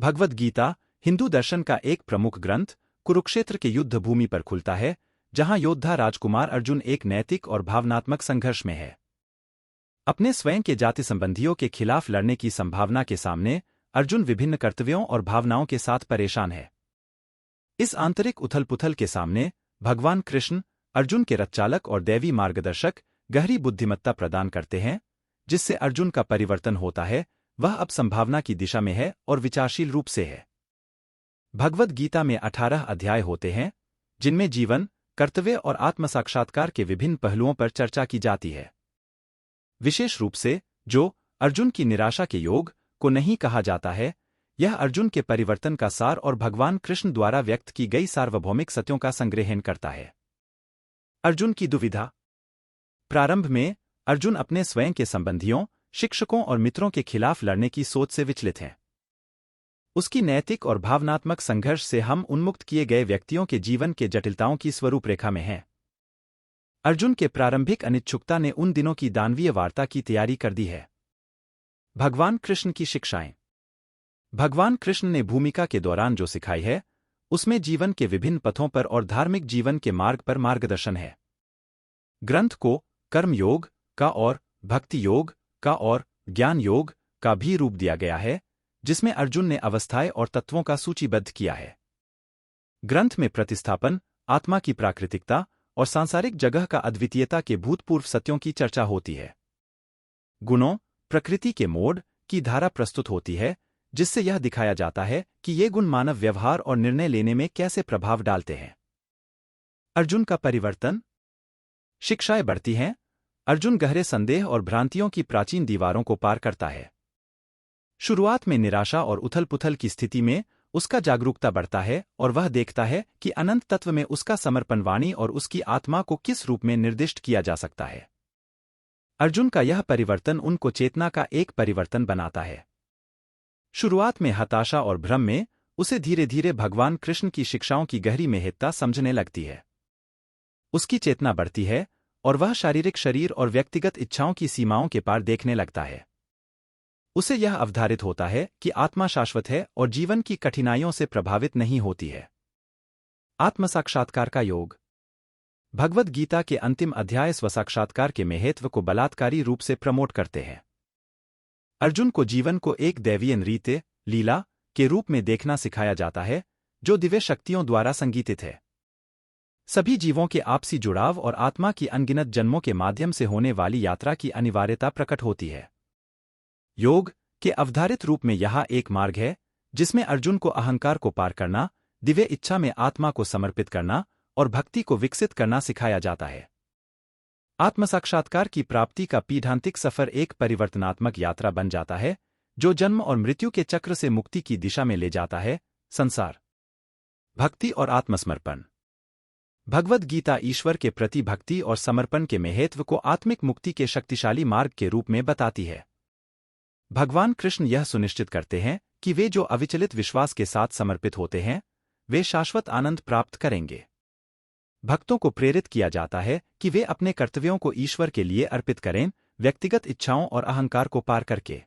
भगवद गीता हिंदू दर्शन का एक प्रमुख ग्रंथ कुरुक्षेत्र के युद्ध भूमि पर खुलता है, जहां योद्धा राजकुमार अर्जुन एक नैतिक और भावनात्मक संघर्ष में है। अपने स्वयं के जाति संबंधियों के खिलाफ लड़ने की संभावना के सामने अर्जुन विभिन्न कर्तव्यों और भावनाओं के साथ परेशान है। इस आंतरिक उथल-पुथल के सामने भगवान कृष्ण अर्जुन के रथचालक और दैवी मार्गदर्शक गहरी बुद्धिमत्ता प्रदान करते हैं, जिससे अर्जुन का परिवर्तन होता है। वह अब संभावना की दिशा में है और विचारशील रूप से है। भगवद गीता में 18 अध्याय होते हैं, जिनमें जीवन, कर्तव्य और आत्मसाक्षात्कार के विभिन्न पहलुओं पर चर्चा की जाती है। विशेष रूप से जो अर्जुन की निराशा के योग को नहीं कहा जाता है, यह अर्जुन के परिवर्तन का सार और भगवान कृष्ण द्वारा व्यक्त की गई सार्वभौमिक सत्यों का संग्रहण करता है। अर्जुन की दुविधा। प्रारंभ में अर्जुन अपने स्वयं के संबंधियों, शिक्षकों और मित्रों के खिलाफ लड़ने की सोच से विचलित हैं। उसकी नैतिक और भावनात्मक संघर्ष से हम उन्मुक्त किए गए व्यक्तियों के जीवन के जटिलताओं की स्वरूप रेखा में हैं। अर्जुन के प्रारंभिक अनिच्छुकता ने उन दिनों की दानवीय वार्ता की तैयारी कर दी है। भगवान कृष्ण की शिक्षाएं। भगवान कृष्ण ने भूमिका के दौरान जो सिखाई है, उसमें जीवन के विभिन्न पथों पर और धार्मिक जीवन के मार्ग पर मार्गदर्शन है। ग्रंथ को कर्म योग का और भक्ति योग का और ज्ञान योग का भी रूप दिया गया है, जिसमें अर्जुन ने अवस्थाएं और तत्वों का सूचीबद्ध किया है। ग्रंथ में प्रतिस्थापन, आत्मा की प्राकृतिकता और सांसारिक जगह का अद्वितीयता के भूतपूर्व सत्यों की चर्चा होती है। गुणों, प्रकृति के मोड की धारा प्रस्तुत होती है, जिससे यह दिखाया जाता है कि ये गुण मानव व्यवहार और निर्णय लेने में कैसे प्रभाव डालते हैं। अर्जुन का परिवर्तन। शिक्षाएं बढ़ती हैं। अर्जुन गहरे संदेह और भ्रांतियों की प्राचीन दीवारों को पार करता है। शुरुआत में निराशा और उथल-पुथल की स्थिति में उसका जागरूकता बढ़ता है और वह देखता है कि अनंत तत्व में उसका समर्पण वाणी और उसकी आत्मा को किस रूप में निर्दिष्ट किया जा सकता है। अर्जुन का यह परिवर्तन उनको चेतना का एक परिवर्तन बनाता है। शुरुआत में हताशा और भ्रम में उसे धीरे धीरे भगवान कृष्ण की शिक्षाओं की गहरी महत्ता समझने लगती है। उसकी चेतना बढ़ती है और वह शारीरिक शरीर और व्यक्तिगत इच्छाओं की सीमाओं के पार देखने लगता है। उसे यह अवधारित होता है कि आत्मा शाश्वत है और जीवन की कठिनाइयों से प्रभावित नहीं होती है। आत्मसाक्षात्कार का योग। भगवद गीता के अंतिम अध्याय स्वसाक्षात्कार के महत्व को बलात्कारी रूप से प्रमोट करते हैं। अर्जुन को जीवन को एक दैवीय नृत्य, लीला के रूप में देखना सिखाया जाता है, जो दिव्य शक्तियों द्वारा संगीतित है। सभी जीवों के आपसी जुड़ाव और आत्मा की अनगिनत जन्मों के माध्यम से होने वाली यात्रा की अनिवार्यता प्रकट होती है। योग के अवधारित रूप में यह एक मार्ग है, जिसमें अर्जुन को अहंकार को पार करना, दिव्य इच्छा में आत्मा को समर्पित करना और भक्ति को विकसित करना सिखाया जाता है। आत्मसाक्षात्कार की प्राप्ति का पीढ़ांतिक सफर एक परिवर्तनात्मक यात्रा बन जाता है, जो जन्म और मृत्यु के चक्र से मुक्ति की दिशा में ले जाता है। संसार, भक्ति और आत्मसमर्पण। भगवद गीता ईश्वर के प्रति भक्ति और समर्पण के महत्व को आत्मिक मुक्ति के शक्तिशाली मार्ग के रूप में बताती है। भगवान कृष्ण यह सुनिश्चित करते हैं कि वे जो अविचलित विश्वास के साथ समर्पित होते हैं, वे शाश्वत आनंद प्राप्त करेंगे। भक्तों को प्रेरित किया जाता है कि वे अपने कर्तव्यों को ईश्वर के लिए अर्पित करें, व्यक्तिगत इच्छाओं और अहंकार को पार करके।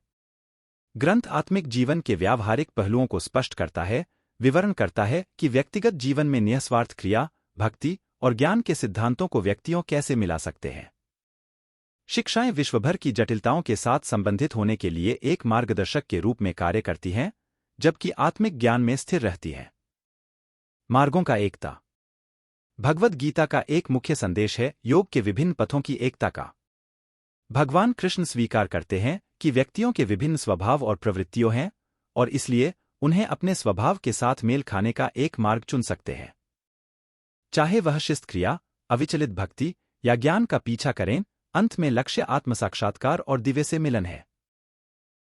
ग्रंथ आत्मिक जीवन के व्यावहारिक पहलुओं को स्पष्ट करता है, विवरण करता है कि व्यक्तिगत जीवन में निस्वार्थ क्रिया, भक्ति और ज्ञान के सिद्धांतों को व्यक्तियों कैसे मिला सकते हैं। शिक्षाएं विश्वभर की जटिलताओं के साथ संबंधित होने के लिए एक मार्गदर्शक के रूप में कार्य करती हैं, जबकि आत्मिक ज्ञान में स्थिर रहती हैं। मार्गों का एकता। भगवद गीता का एक मुख्य संदेश है योग के विभिन्न पथों की एकता का। भगवान कृष्ण स्वीकार करते हैं कि व्यक्तियों के विभिन्न स्वभाव और प्रवृत्तियों हैं, और इसलिए उन्हें अपने स्वभाव के साथ मेल खाने का एक मार्ग चुन सकते हैं। चाहे वह शिस्त क्रिया, अविचलित भक्ति या ज्ञान का पीछा करें, अंत में लक्ष्य आत्मसाक्षात्कार और दिव्य से मिलन है।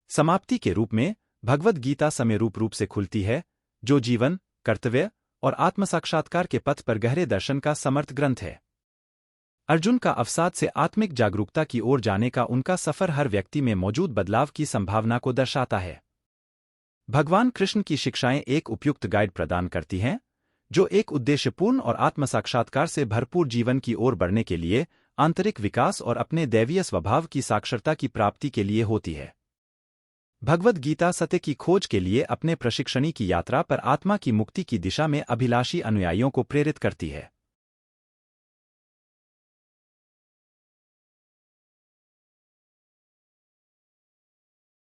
समाप्ति के रूप में भगवद गीता समयरूप रूप से खुलती है, जो जीवन, कर्तव्य और आत्मसाक्षात्कार के पथ पर गहरे दर्शन का समर्थ ग्रंथ है। अर्जुन का अवसाद से आत्मिक जागरूकता की ओर जाने का उनका सफर हर व्यक्ति में मौजूद बदलाव की संभावना को दर्शाता है। भगवान कृष्ण की शिक्षाएं एक उपयुक्त गाइड प्रदान करती हैं, जो एक उद्देश्यपूर्ण और आत्मसाक्षात्कार से भरपूर जीवन की ओर बढ़ने के लिए, आंतरिक विकास और अपने दैवीय स्वभाव की साक्षरता की प्राप्ति के लिए होती है। भगवद गीता सत्य की खोज के लिए अपने प्रशिक्षणी की यात्रा पर आत्मा की मुक्ति की दिशा में अभिलाषी अनुयायियों को प्रेरित करती है।